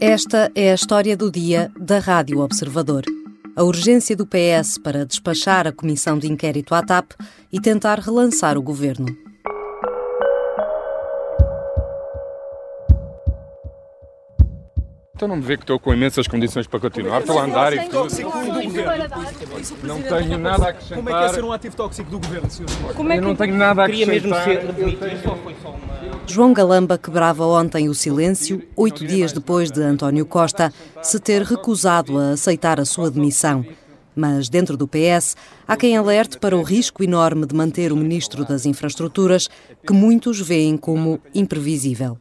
Esta é a história do dia da Rádio Observador. A urgência do PS para despachar a comissão de inquérito à TAP e tentar relançar o governo. Então não me vê que estou com imensas condições para continuar, estou a andar e tudo. Não tenho nada a acrescentar. Como é que é ser um ativo tóxico do governo, Sr. Eu não tenho nada a acrescentar. João Galamba quebrava ontem o silêncio, 8 dias depois de António Costa se ter recusado a aceitar a sua demissão. Mas dentro do PS há quem alerte para o risco enorme de manter o Ministro das Infraestruturas, que muitos veem como imprevisível.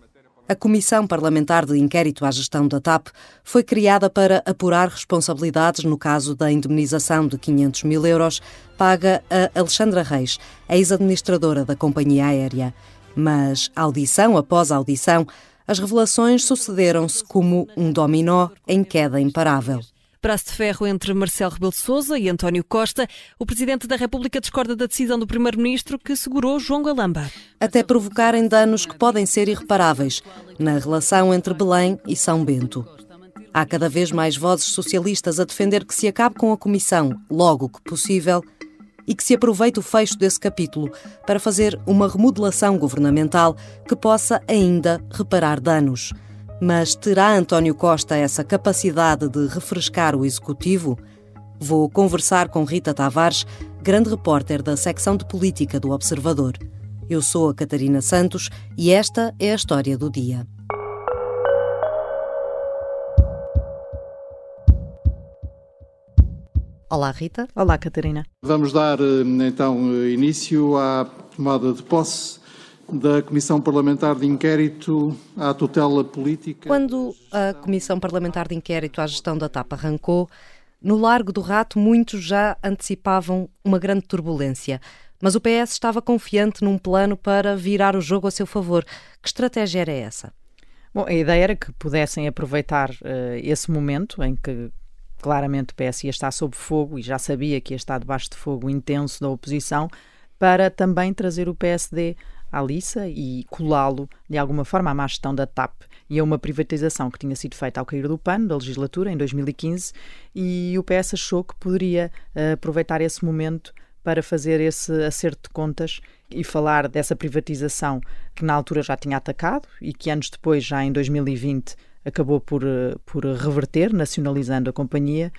A Comissão Parlamentar de Inquérito à Gestão da TAP foi criada para apurar responsabilidades no caso da indemnização de 500 mil euros paga a Alexandra Reis, ex-administradora da companhia aérea. Mas, audição após audição, as revelações sucederam-se como um dominó em queda imparável. Braço de ferro entre Marcelo Rebelo de Sousa e António Costa, o Presidente da República discorda da decisão do Primeiro-Ministro que segurou João Galamba. Até provocarem danos que podem ser irreparáveis na relação entre Belém e São Bento. Há cada vez mais vozes socialistas a defender que se acabe com a comissão logo que possível e que se aproveite o fecho desse capítulo para fazer uma remodelação governamental que possa ainda reparar danos. Mas terá António Costa essa capacidade de refrescar o Executivo? Vou conversar com Rita Tavares, grande repórter da secção de política do Observador. Eu sou a Catarina Santos e esta é a história do dia. Olá, Rita. Olá, Catarina. Vamos dar, então, início à tomada de posse da Comissão Parlamentar de Inquérito à Tutela Política. Quando a Comissão Parlamentar de Inquérito à Gestão da TAP arrancou, no Largo do Rato muitos já antecipavam uma grande turbulência. Mas o PS estava confiante num plano para virar o jogo a seu favor. Que estratégia era essa? Bom, a ideia era que pudessem aproveitar esse momento em que claramente o PS ia estar sob fogo e já sabia que ia estar debaixo de fogo intenso da oposição, para também trazer o PSD à liça e colá-lo de alguma forma à má gestão da TAP e a uma privatização que tinha sido feita ao cair do pano da legislatura em 2015, e o PS achou que poderia aproveitar esse momento para fazer esse acerto de contas e falar dessa privatização que na altura já tinha atacado e que anos depois, já em 2020, acabou por reverter, nacionalizando a companhia,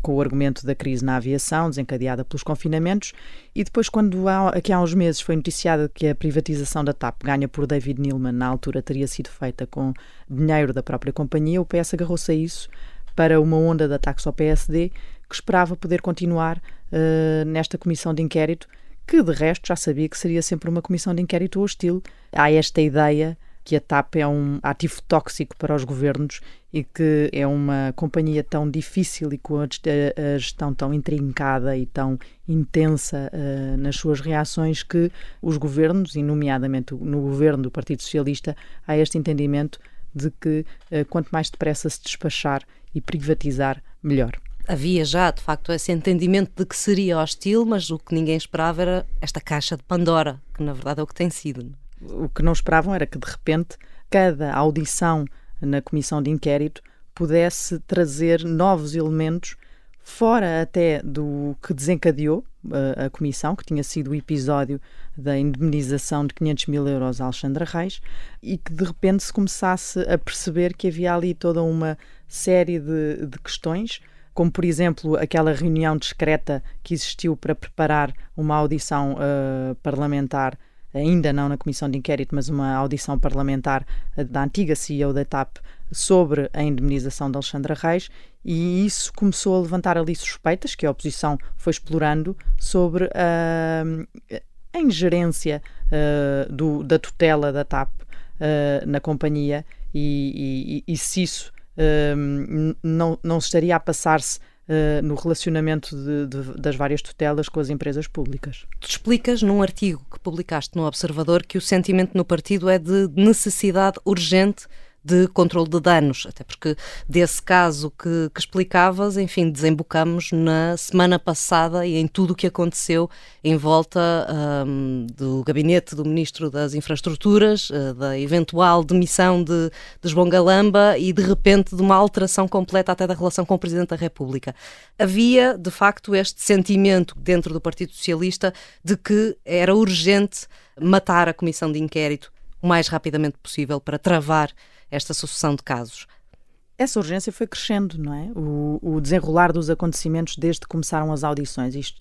com o argumento da crise na aviação, desencadeada pelos confinamentos. E depois, quando aqui há uns meses foi noticiado que a privatização da TAP, ganha por David Neeleman, na altura teria sido feita com dinheiro da própria companhia, o PS agarrou-se a isso para uma onda de ataques ao PSD, que esperava poder continuar nesta comissão de inquérito, que de resto já sabia que seria sempre uma comissão de inquérito hostil. Há esta ideia que a TAP é um ativo tóxico para os governos e que é uma companhia tão difícil e com a gestão tão intrincada e tão intensa nas suas reações, que os governos, e nomeadamente no governo do Partido Socialista, há este entendimento de que quanto mais depressa se despachar e privatizar, melhor. Havia já, de facto, esse entendimento de que seria hostil, mas o que ninguém esperava era esta caixa de Pandora, que na verdade é o que tem sido. O que não esperavam era que, de repente, cada audição na comissão de inquérito pudesse trazer novos elementos, fora até do que desencadeou a comissão, que tinha sido o episódio da indemnização de 500 mil euros a Alexandra Reis, e que de repente se começasse a perceber que havia ali toda uma série de questões, como por exemplo aquela reunião discreta que existiu para preparar uma audição parlamentar, ainda não na comissão de inquérito, mas uma audição parlamentar da antiga CEO da TAP sobre a indemnização de Alexandra Reis, e isso começou a levantar ali suspeitas que a oposição foi explorando sobre a ingerência da tutela da TAP na companhia e se isso não estaria a passar-se no relacionamento das várias tutelas com as empresas públicas. Tu explicas num artigo que publicaste no Observador que o sentimento no partido é de necessidade urgente de controle de danos, até porque desse caso que explicavas, enfim, desembocamos na semana passada e em tudo o que aconteceu em volta do gabinete do Ministro das Infraestruturas, da eventual demissão de João Galamba e, de repente, de uma alteração completa até da relação com o Presidente da República. Havia, de facto, este sentimento dentro do Partido Socialista de que era urgente matar a comissão de inquérito o mais rapidamente possível para travar esta sucessão de casos. Essa urgência foi crescendo, não é? O desenrolar dos acontecimentos desde que começaram as audições, isto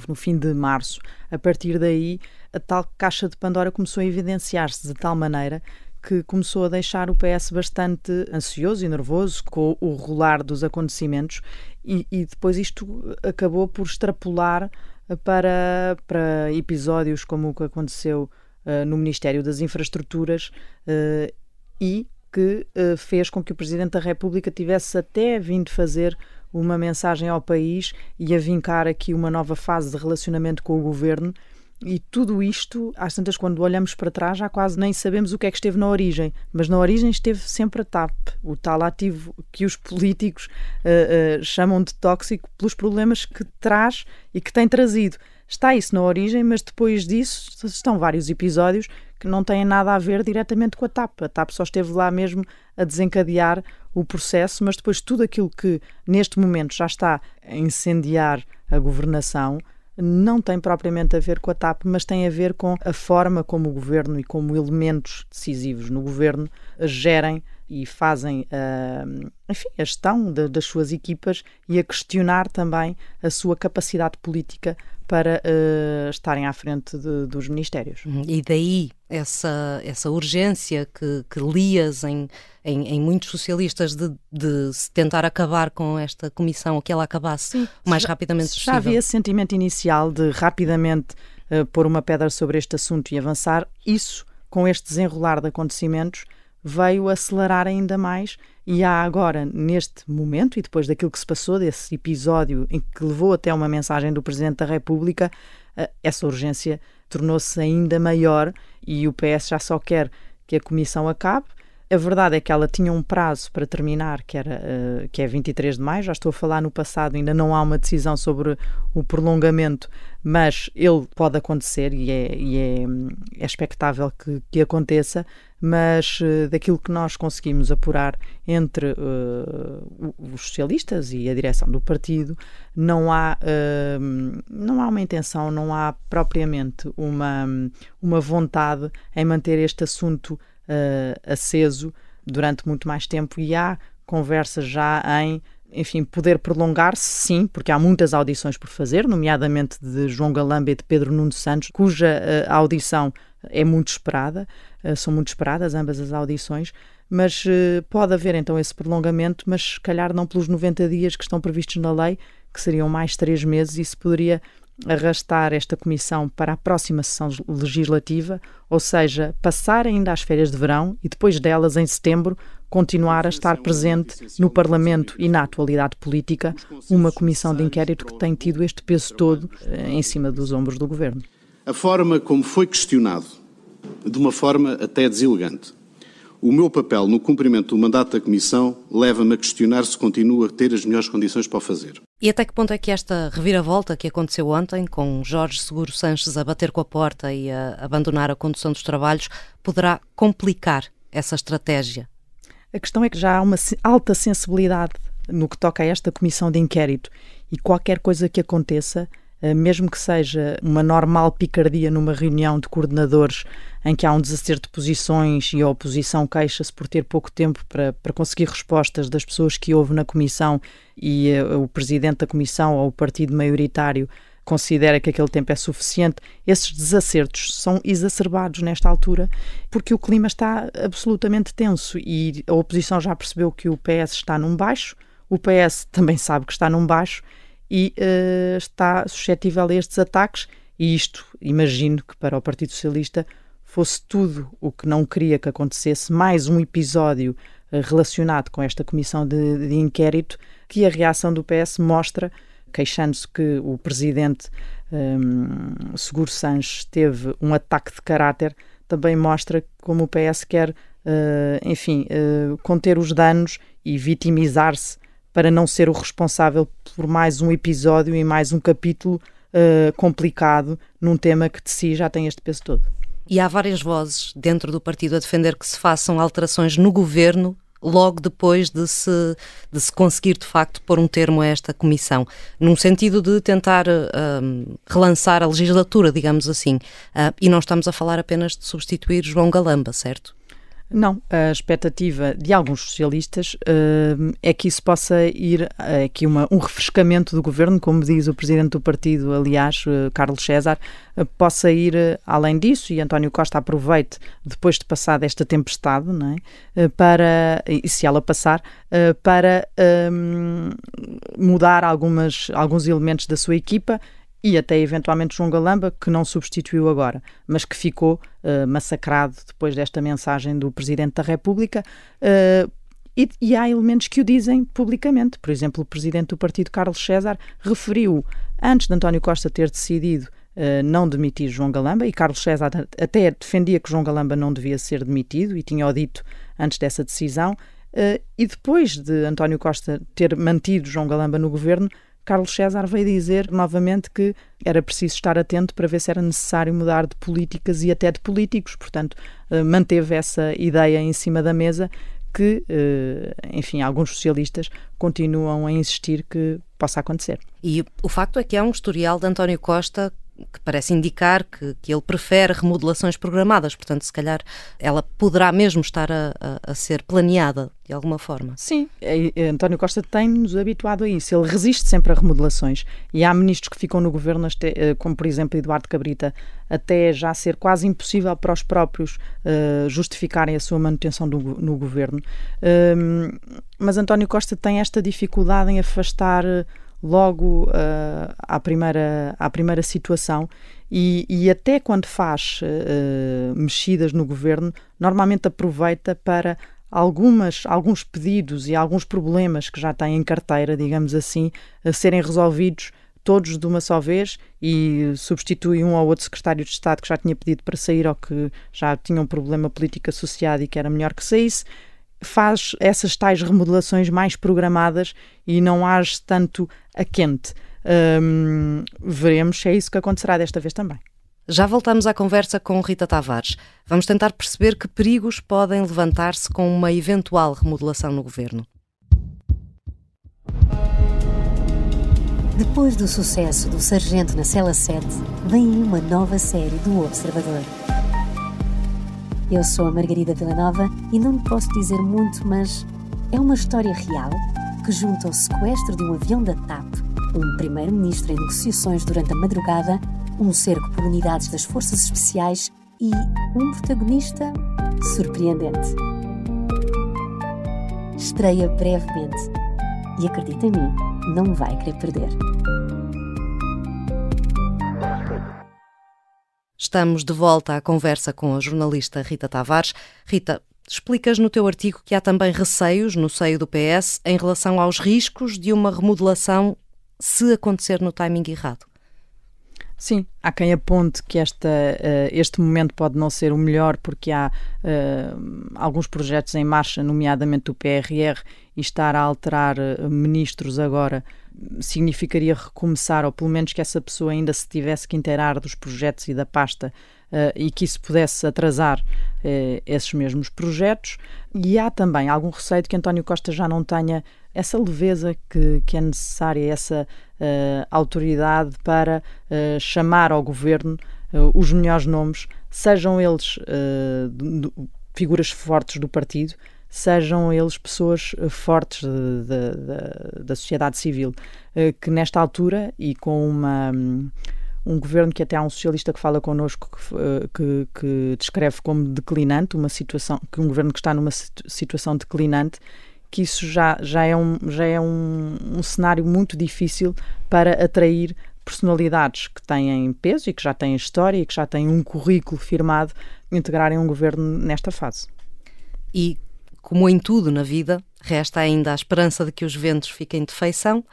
no fim de março. A partir daí, a tal caixa de Pandora começou a evidenciar-se de tal maneira que começou a deixar o PS bastante ansioso e nervoso com o rolar dos acontecimentos e depois isto acabou por extrapolar para episódios como o que aconteceu no Ministério das Infraestruturas e que fez com que o Presidente da República tivesse até vindo fazer uma mensagem ao país e a vincar aqui uma nova fase de relacionamento com o Governo. E tudo isto, às tantas, quando olhamos para trás, já quase nem sabemos o que é que esteve na origem. Mas na origem esteve sempre a TAP, o tal ativo que os políticos chamam de tóxico pelos problemas que traz e que tem trazido. Está isso na origem, mas depois disso estão vários episódios que não têm nada a ver diretamente com a TAP. A TAP só esteve lá mesmo a desencadear o processo, mas depois tudo aquilo que neste momento já está a incendiar a governação não tem propriamente a ver com a TAP, mas tem a ver com a forma como o Governo e como elementos decisivos no Governo gerem e fazem enfim, a gestão das suas equipas e a questionar também a sua capacidade política para estarem à frente dos ministérios. E daí essa urgência que lias em muitos socialistas de se tentar acabar com esta comissão, ou que ela acabasse o mais rapidamente possível. Já havia esse sentimento inicial de rapidamente pôr uma pedra sobre este assunto e avançar. Isso, com este desenrolar de acontecimentos, veio acelerar ainda mais e há agora, neste momento, e depois daquilo que se passou, desse episódio em que levou até uma mensagem do Presidente da República, essa urgência tornou-se ainda maior e o PS já só quer que a comissão acabe. A verdade é que ela tinha um prazo para terminar, que é 23 de maio, já estou a falar no passado, ainda não há uma decisão sobre o prolongamento, mas ele pode acontecer e é expectável que aconteça, mas daquilo que nós conseguimos apurar entre os socialistas e a direção do partido, não há uma intenção, não há propriamente uma vontade em manter este assunto aceso durante muito mais tempo e há conversas já em, enfim, poder prolongar-se, sim, porque há muitas audições por fazer, nomeadamente de João Galamba e de Pedro Nuno Santos, cuja audição é muito esperada, são muito esperadas ambas as audições, mas pode haver então esse prolongamento, mas se calhar não pelos 90 dias que estão previstos na lei, que seriam mais 3 meses, e isso poderia arrastar esta comissão para a próxima sessão legislativa, ou seja, passar ainda às férias de verão e depois delas, em setembro, continuar a estar presente no Parlamento e na atualidade política uma comissão de inquérito que tem tido este peso todo em cima dos ombros do Governo. A forma como foi questionado, de uma forma até deselegante. O meu papel no cumprimento do mandato da Comissão leva-me a questionar se continuo a ter as melhores condições para o fazer. E até que ponto é que esta reviravolta que aconteceu ontem, com Jorge Seguro Sanches a bater com a porta e a abandonar a condução dos trabalhos, poderá complicar essa estratégia? A questão é que já há uma alta sensibilidade no que toca a esta comissão de inquérito e qualquer coisa que aconteça, mesmo que seja uma normal picardia numa reunião de coordenadores em que há um desacerto de posições e a oposição queixa-se por ter pouco tempo para conseguir respostas das pessoas que houve na comissão e o presidente da comissão ou o partido maioritário considera que aquele tempo é suficiente, esses desacertos são exacerbados nesta altura porque o clima está absolutamente tenso e a oposição já percebeu que o PS está num baixo, o PS também sabe que está num baixo e está suscetível a estes ataques e isto, imagino que para o Partido Socialista fosse tudo o que não queria que acontecesse, mais um episódio relacionado com esta comissão de inquérito, que a reação do PS mostra, queixando-se que o presidente Seguro Sanches teve um ataque de caráter, também mostra como o PS quer conter os danos e vitimizar-se para não ser o responsável por mais um episódio e mais um capítulo complicado num tema que de si já tem este peso todo. E há várias vozes dentro do partido a defender que se façam alterações no governo logo depois de se conseguir, de facto, pôr um termo a esta comissão, num sentido de tentar relançar a legislatura, digamos assim. E não estamos a falar apenas de substituir João Galamba, certo? Não, a expectativa de alguns socialistas é que isso possa ir, que um refrescamento do governo, como diz o presidente do partido, aliás, Carlos César, possa ir além disso, e António Costa aproveite, depois de passar esta tempestade, não é? E se ela passar, para mudar alguns elementos da sua equipa, e até eventualmente João Galamba, que não substituiu agora, mas que ficou massacrado depois desta mensagem do Presidente da República, e há elementos que o dizem publicamente. Por exemplo, o Presidente do Partido, Carlos César, referiu, antes de António Costa ter decidido não demitir João Galamba, e Carlos César até defendia que João Galamba não devia ser demitido, e tinha-o dito antes dessa decisão, e depois de António Costa ter mantido João Galamba no governo, Carlos César veio dizer novamente que era preciso estar atento para ver se era necessário mudar de políticas e até de políticos. Portanto, manteve essa ideia em cima da mesa que, enfim, alguns socialistas continuam a insistir que possa acontecer. E o facto é que há um historial de António Costa que parece indicar que ele prefere remodelações programadas, portanto, se calhar ela poderá mesmo estar a ser planeada de alguma forma. Sim, António Costa tem-nos habituado a isso, ele resiste sempre a remodelações, e há ministros que ficam no governo, como por exemplo Eduardo Cabrita, até já ser quase impossível para os próprios justificarem a sua manutenção no governo, mas António Costa tem esta dificuldade em afastar logo à primeira situação, e até quando faz mexidas no governo, normalmente aproveita para alguns pedidos e alguns problemas que já tem em carteira, digamos assim, a serem resolvidos todos de uma só vez, e substitui um ou outro secretário de Estado que já tinha pedido para sair ou que já tinha um problema político associado e que era melhor que saísse. Faz essas tais remodelações mais programadas e não age tanto a quente. Veremos se é isso que acontecerá desta vez também. Já voltamos à conversa com Rita Tavares. Vamos tentar perceber que perigos podem levantar-se com uma eventual remodelação no governo. Depois do sucesso do Sargento na Cela 7, vem aí uma nova série do Observador. Eu sou a Margarida Villanova e não lhe posso dizer muito, mas é uma história real que junta o sequestro de um avião da TAP, um primeiro-ministro em negociações durante a madrugada, um cerco por unidades das Forças Especiais e um protagonista surpreendente. Estreia brevemente e, acredita em mim, não vai querer perder. Estamos de volta à conversa com a jornalista Rita Tavares. Rita, explicas no teu artigo que há também receios no seio do PS em relação aos riscos de uma remodelação se acontecer no timing errado. Sim, há quem aponte que este momento pode não ser o melhor porque há alguns projetos em marcha, nomeadamente do PRR, e estar a alterar ministros agora significaria recomeçar, ou pelo menos que essa pessoa ainda se tivesse que inteirar dos projetos e da pasta, e que isso pudesse atrasar esses mesmos projetos. E há também algum receio de que António Costa já não tenha essa leveza que é necessária, essa autoridade para chamar ao governo os melhores nomes, sejam eles figuras fortes do partido, sejam eles pessoas fortes da sociedade civil, que nesta altura, e com um governo que até há um socialista que fala connosco que descreve como declinante, um governo que está numa situação declinante, que isso já é um cenário muito difícil para atrair personalidades que têm peso e que já têm história e que já têm um currículo firmado, integrarem um governo nesta fase. E, como em tudo na vida, resta ainda a esperança de que os ventos fiquem de feição.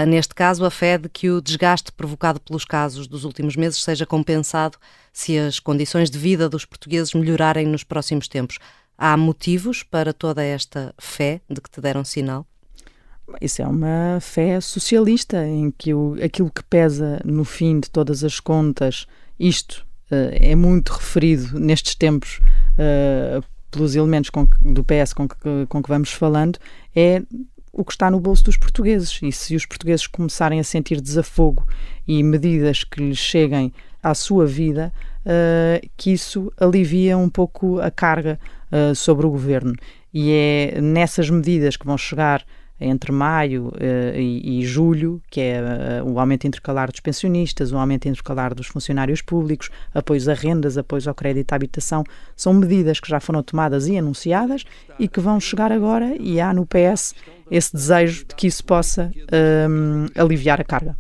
Neste caso, a fé de que o desgaste provocado pelos casos dos últimos meses seja compensado se as condições de vida dos portugueses melhorarem nos próximos tempos. Há motivos para toda esta fé de que te deram sinal? Isso é uma fé socialista, em que aquilo que pesa no fim de todas as contas, isto é muito referido nestes tempos pelos elementos do PS com que vamos falando, é o que está no bolso dos portugueses. E se os portugueses começarem a sentir desafogo e medidas que lhes cheguem à sua vida, que isso alivia um pouco a carga sobre o governo. E é nessas medidas que vão chegar entre maio e julho, que é o aumento intercalar dos pensionistas, o aumento intercalar dos funcionários públicos, apoios a rendas, apoios ao crédito à habitação, são medidas que já foram tomadas e anunciadas e que vão chegar agora, e há no PS esse desejo de que isso possa aliviar a carga.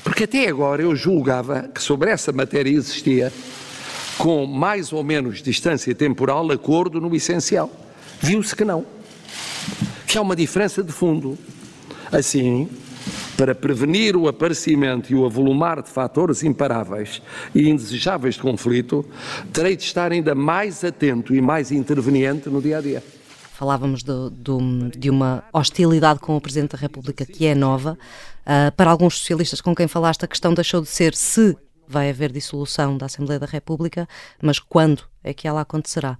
Porque até agora eu julgava que sobre essa matéria existia, com mais ou menos distância temporal, acordo no essencial. Viu-se que não. Que há uma diferença de fundo. Assim, para prevenir o aparecimento e o avolumar de fatores imparáveis e indesejáveis de conflito, terei de estar ainda mais atento e mais interveniente no dia-a-dia. Falávamos de uma hostilidade com o Presidente da República que é nova. Para alguns socialistas com quem falaste, a questão deixou de ser se vai haver dissolução da Assembleia da República, mas quando é que ela acontecerá?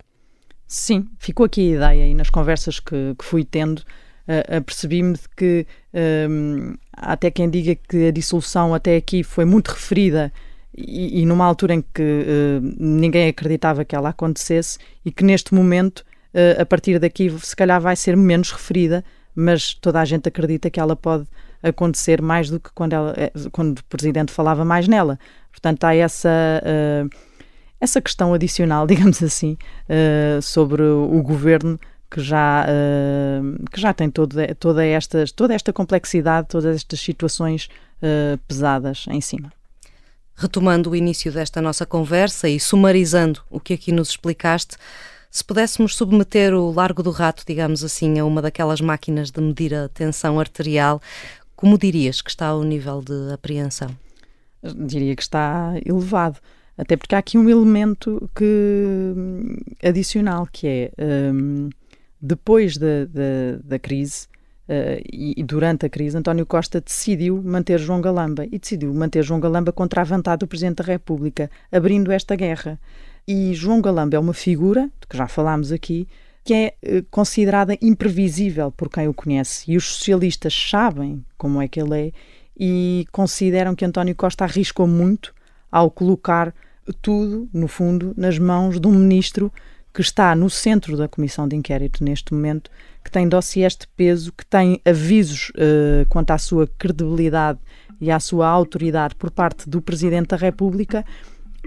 Sim, ficou aqui a ideia, e nas conversas que fui tendo, apercebi-me de que há até quem diga que a dissolução até aqui foi muito referida e numa altura em que ninguém acreditava que ela acontecesse, e que neste momento, a partir daqui, se calhar vai ser menos referida, mas toda a gente acredita que ela pode acontecer mais do que quando o Presidente falava mais nela. Portanto, há essa questão adicional, digamos assim, sobre o governo que já tem toda esta complexidade, todas estas situações pesadas em cima. Retomando o início desta nossa conversa e sumarizando o que aqui nos explicaste, se pudéssemos submeter o Largo do Rato, digamos assim, a uma daquelas máquinas de medir a tensão arterial, como dirias que está o nível de apreensão? Diria que está elevado. Até porque há aqui um elemento adicional, que é, depois da crise e durante a crise, António Costa decidiu manter João Galamba, e decidiu manter João Galamba contra a vontade do Presidente da República, abrindo esta guerra. E João Galamba é uma figura, de que já falámos aqui, que é considerada imprevisível por quem o conhece. E os socialistas sabem como é que ele é e consideram que António Costa arriscou muito ao colocar tudo, no fundo, nas mãos de um ministro que está no centro da comissão de inquérito neste momento, que tem dossiês de peso, que tem avisos quanto à sua credibilidade e à sua autoridade por parte do Presidente da República,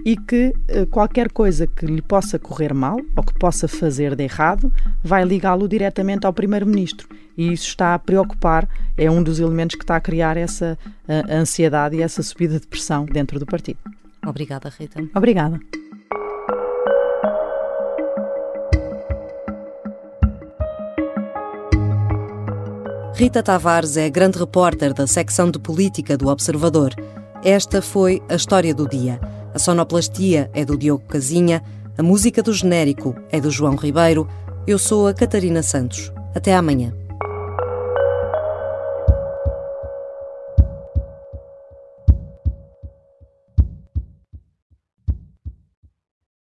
e que qualquer coisa que lhe possa correr mal ou que possa fazer de errado vai ligá-lo diretamente ao Primeiro-Ministro, e isso está a preocupar, é um dos elementos que está a criar essa ansiedade e essa subida de pressão dentro do partido. Obrigada, Rita. Obrigada. Rita Tavares é grande repórter da secção de política do Observador. Esta foi a história do dia. A sonoplastia é do Diogo Casinha, a música do genérico é do João Ribeiro. Eu sou a Catarina Santos. Até amanhã.